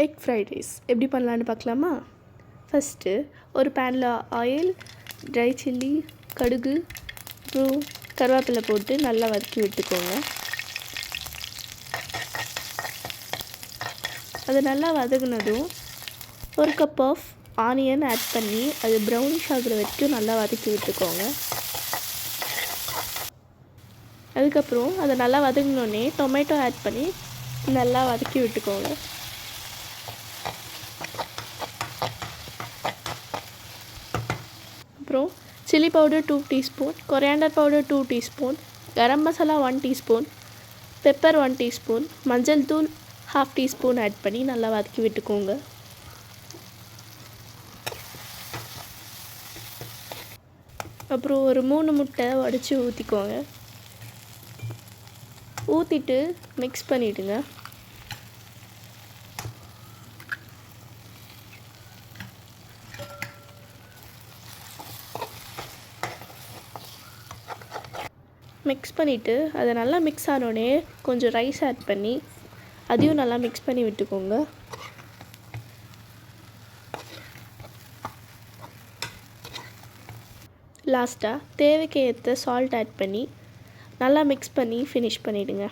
Egg fried rice எப்படி பண்ணலான்னு பார்க்கலாமா? ஃபஸ்ட்டு ஒரு பேனில் ஆயில், ட்ரை சில்லி, கடுகு, அப்புறம் கருவேப்பிலை போட்டு நல்லா வதக்கி விட்டுக்கோங்க. அது நல்லா வதங்கினதும் ஒரு கப் ஆஃப் ஆனியன் ஆட் பண்ணி அது ப்ரௌனிஷ் ஆகுற வரைக்கும் நல்லா வதக்கி விட்டுக்கோங்க. அதுக்கப்புறம் அதை நல்லா வதங்கினோடனே டொமேட்டோ ஆட் பண்ணி நல்லா வதக்கி விட்டுக்கோங்க. அப்புறம் chilli powder 2 teaspoon, coriander powder 2 teaspoon, garam masala 1 teaspoon, pepper 1 teaspoon, மஞ்சள் தூள் 1/2 டீஸ்பூன் ஆட் பண்ணி நல்லா வதக்கி விட்டுக்கோங்க. அப்புறம் ஒரு 3 முட்டை உடச்சி ஊற்றிக்கோங்க. ஊற்றிட்டு மிக்ஸ் பண்ணிவிடுங்க. மிக்ஸ் பண்ணிவிட்டு அதை நல்லா மிக்ஸ் ஆனோடனே கொஞ்சம் ரைஸ் ஆட் பண்ணி அதையும் நல்லா மிக்ஸ் பண்ணி விட்டுக்கோங்க. லாஸ்ட்டாக தேவைக்கு ஏற்ற சால்ட் ஆட் பண்ணி நல்லா மிக்ஸ் பண்ணி ஃபினிஷ் பண்ணிவிடுங்க.